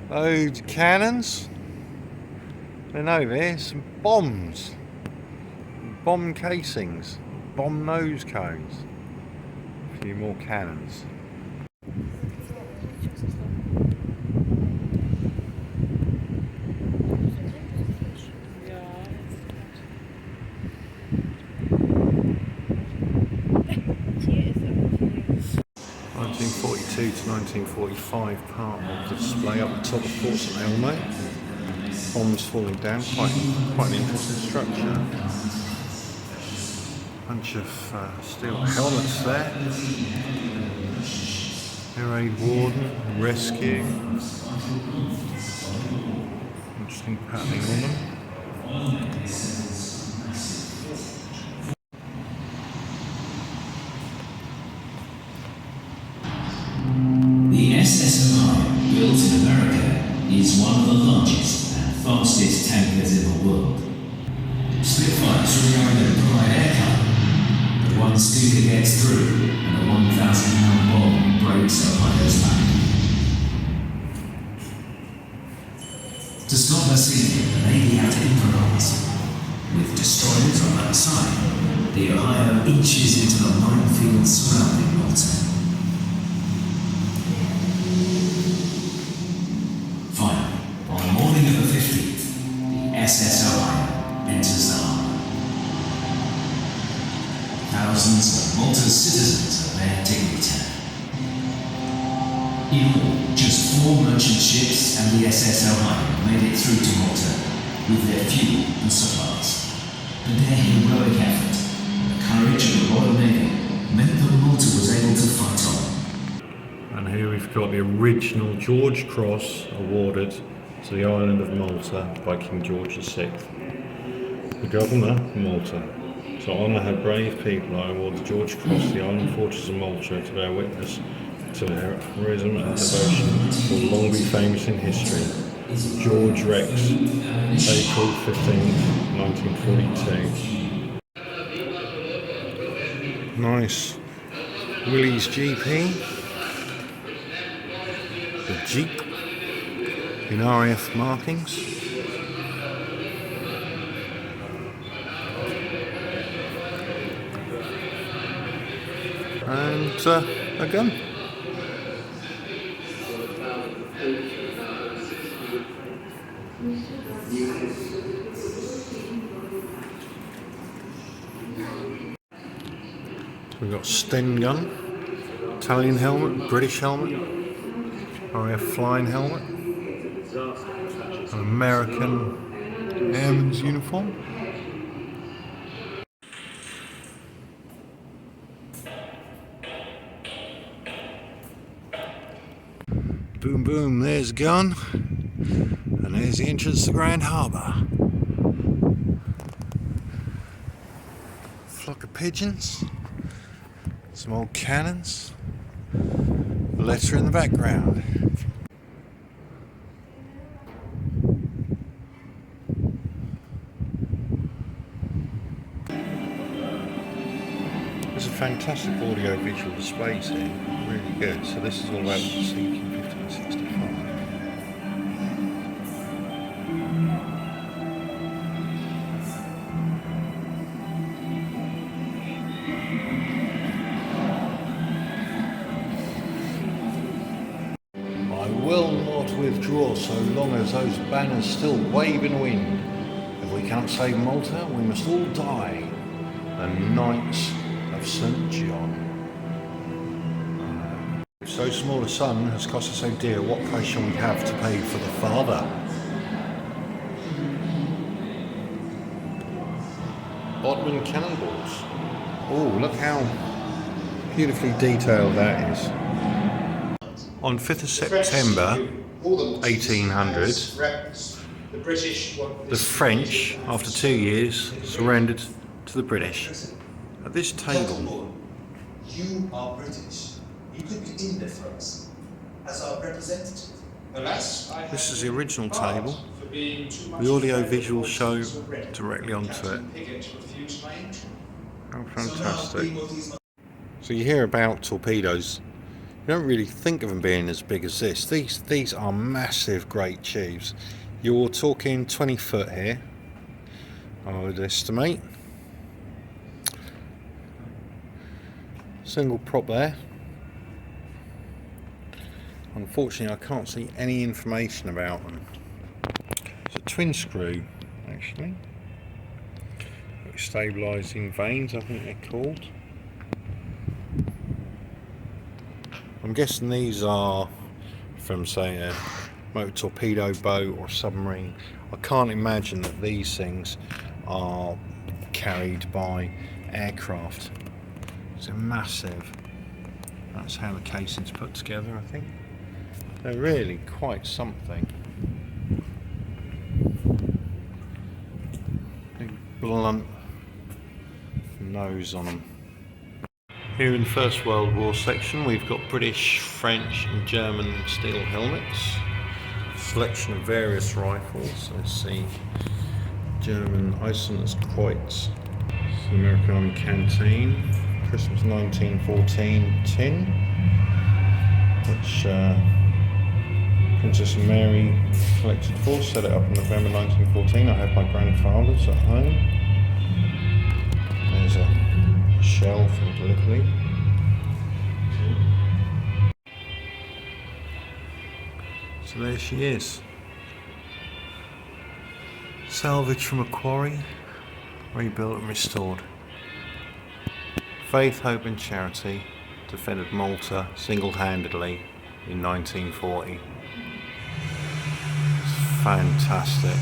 Loads of cannons. Then over here, some bombs. Bomb casings. Bomb nose cones. A few more cannons. 1942 to 1945 part of the display up the top of Fort Elmo. Bombs falling down, quite an interesting structure. Bunch of steel helmets there. Air Aid Warden, Rescue. Interesting patterning on them. Built in America, is one of the largest and fastest tankers in the world. Spitfires rely on provide air cover, but one stinger gets through and a 1,000-pound bomb breaks Ohio's back. To stop her sinking, the Navy had to improvise. With destroyers on that side, the Ohio inches into the minefield surrounding Malta. SS Ohio enters the harbour. Thousands of Malta's citizens are there to greet her. In all, just 4 merchant ships and the SS Ohio made it through to Malta with their fuel and supplies. But their heroic effort and the courage of the Royal Navy meant that Malta was able to fight on. And here we've got the original George Cross awarded to the island of Malta by King George VI. The Governor of Malta. To honour her brave people, I award the George Cross to the island fortress of Malta to bear witness to their heroism and devotion will long be famous in history. George Rex, April 15th, 1942. Nice Willys GP. The Jeep. In RAF markings. And a gun. So we've got Sten gun, Italian helmet, British helmet, RAF flying helmet. An American airman's uniform. Boom boom, there's a gun. And there's the entrance to the Grand Harbour. Flock of pigeons. Some old cannons. Valetta in the background. There's a fantastic audio-visual displays here, really good. So this is all about the sinking 1565. I will not withdraw so long as those banners still wave in the wind. If we can't save Malta, we must all die. The Knights of St. John. If so small a son has cost us so dear, what price shall we have to pay for the father? Bodmin cannonballs. Oh, look how beautifully detailed that is. On 5th of September 1800, the French, after 2 years, surrendered to the British. At this table, you are British. You could be in there for us as our representative. This is the original table. The audio-visual show directly onto it. How fantastic. So you hear about torpedoes You don't really think of them being as big as this. These are massive great tubes. You're talking 20 foot here, I would estimate. Single prop there. Unfortunately, I can't see any information about them. It's a twin screw, actually. Stabilising vanes, I think they're called. I'm guessing these are from, say, a motor torpedo boat or submarine. I can't imagine that these things are carried by aircraft. It's massive. That's how the casing's put together, I think. They're really quite something. Big blunt nose on them. Here in the First World War section, we've got British, French and German steel helmets. Selection of various rifles. Let's see. German Eisenhower's Kreuz. It's the American Army canteen. Christmas 1914 tin, which Princess Mary collected for. Set it up in November 1914. I have my grandfather's at home. There's a shell from Gallipoli. So there she is. Salvaged from a quarry, rebuilt and restored. Faith, Hope and Charity defended Malta single-handedly in 1940. It's fantastic.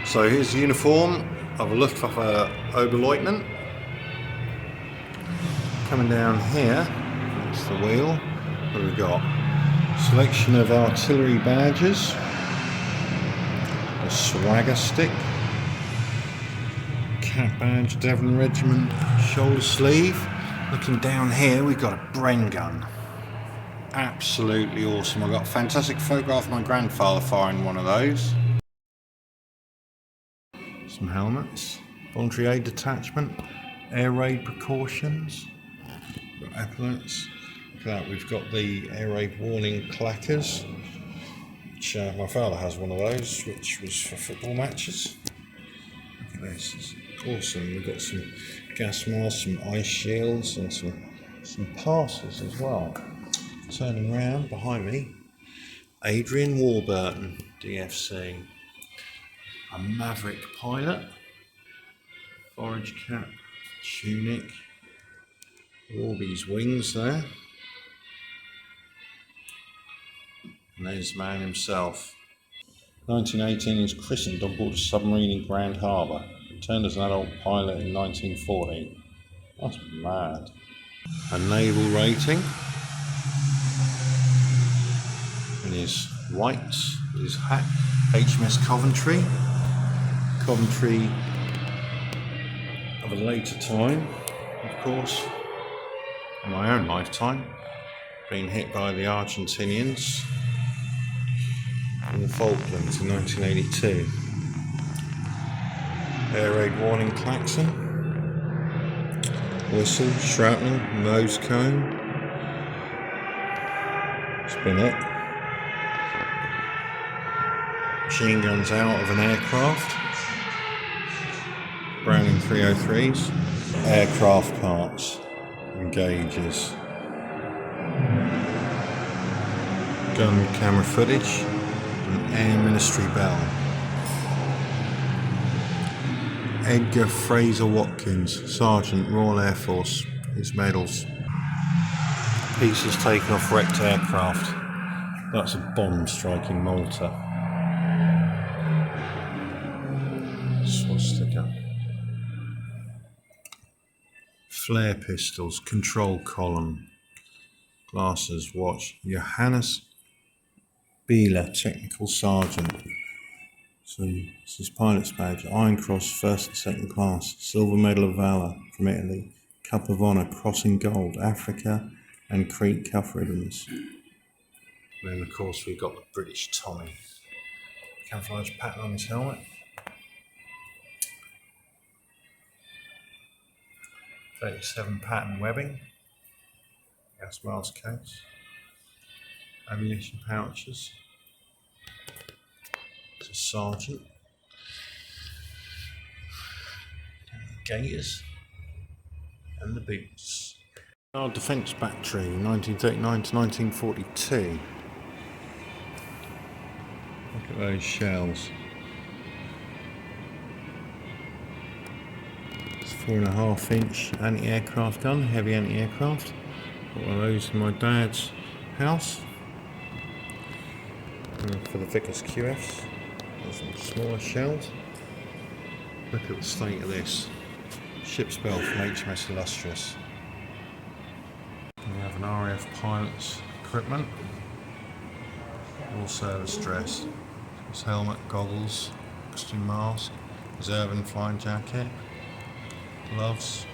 So here's the uniform of a Luftwaffe Oberleutnant. Coming down here, that's the wheel. What have we got? Selection of artillery badges. A swagger stick. Cap badge, Devon Regiment, shoulder sleeve. Looking down here, we've got a Bren gun. Absolutely awesome. I've got a fantastic photograph of my grandfather firing one of those. Some helmets, voluntary aid detachment, air raid precautions, got epaulets. Look at that, we've got the air raid warning clackers, which my father has one of those, which was for football matches. Look at this, it's awesome. We've got some gas masks, some ice shields, and some passes as well. Turning around behind me, Adrian Warburton, DFC. A Maverick pilot, forage cap, tunic, Warby's wings there, and there's the man himself. 1918 he's christened on board a submarine in Grand Harbour, returned as an adult pilot in 1940. That's mad. A naval rating, and his whites, his hat, HMS Coventry of a later time, of course, in my own lifetime, being hit by the Argentinians in the Falklands in 1982. Air raid warning klaxon, whistle, shrapnel, nose cone. It's been it. Machine guns out of an aircraft. Browning 303s. Aircraft parts and gauges. Gun camera footage. An Air Ministry bell. Edgar Fraser Watkins, Sergeant, Royal Air Force. His medals. Pieces taken off wrecked aircraft. That's a bomb striking Malta. Swastika. Flare pistols, control column, glasses, watch. Johannes Bieler, technical sergeant. So this is pilot's badge. Iron Cross, first and second class. Silver Medal of Valour from Italy. Cup of Honour, Cross in Gold, Africa and Crete cuff ribbons. And then of course we've got the British Tommy. Camouflage pattern on his helmet. 37 pattern webbing. Gas mask case. Ammunition pouches. It's a sergeant. Gaiters. And the boots. Our defence battery, 1939 to 1942. Look at those shells. It's 4.5 inch anti-aircraft gun, heavy anti-aircraft. Got one of those in my dad's house. And for the Vickers QFs. There's some smaller shells. Look at the state of this. Ship's bell from HMS Illustrious. We have an RAF pilot's equipment. All service dressed. His helmet, goggles, oxygen mask, his urban flying jacket, gloves,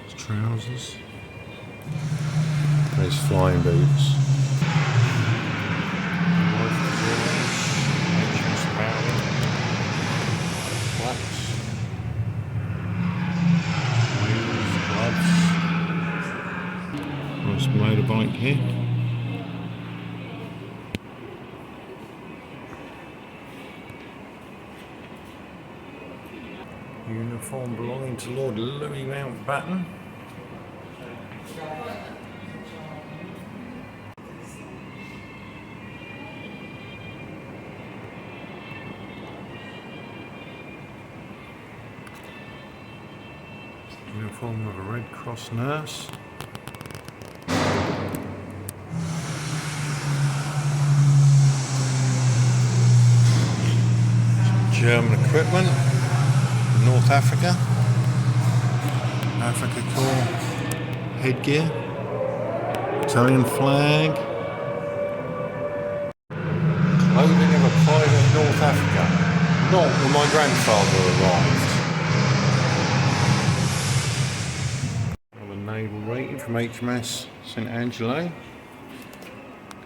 his trousers, and his flying boots. Nice motorbike here. Uniform belonging to Lord Louis Mountbatten. Uniform of a Red Cross nurse. German equipment. North Africa. Africa Corps headgear. Italian flag. Clothing of a private in North Africa. Not when my grandfather arrived. Another naval rating from HMS St Angelo.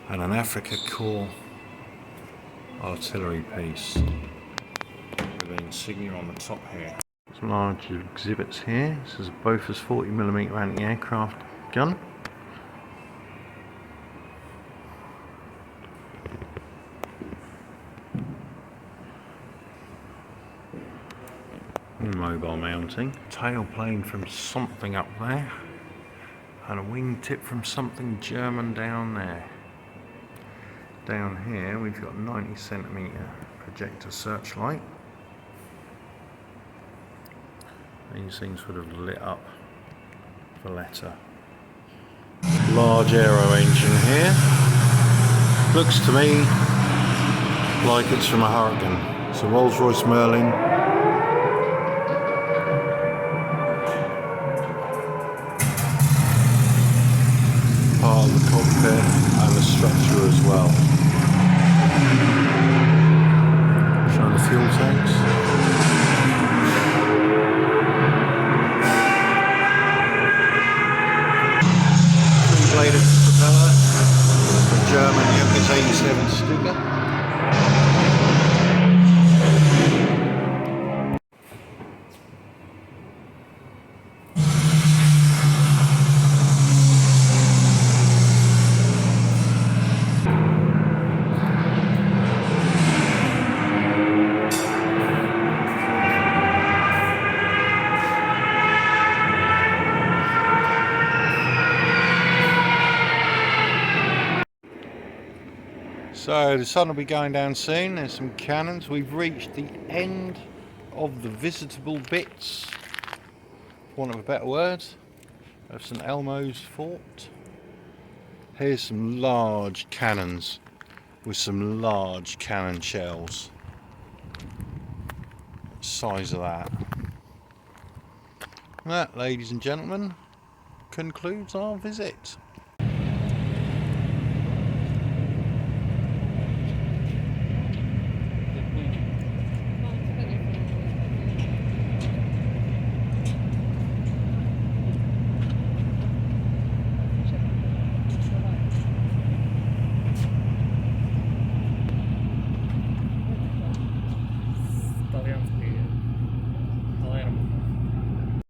And an Africa Corps artillery piece. The insignia on the top here. Some large exhibits here. This is a Bofors 40mm anti-aircraft gun. Mobile mounting. Tail plane from something up there. And a wingtip from something German down there. Down here we've got 90cm projector searchlight. These things would have lit up Valetta. Large aero engine here. Looks to me like it's from a Hurricane. It's a Rolls-Royce Merlin. Part of the cockpit and the structure as well. Showing the fuel tanks. Bladed propeller, the German Junkers 87 Stuka. So the sun will be going down soon. There's some cannons. We've reached the end of the visitable bits, for want of a better word, of St Elmo's fort. Here's some large cannons with some large cannon shells. Size of that. That, ladies and gentlemen, concludes our visit. Italian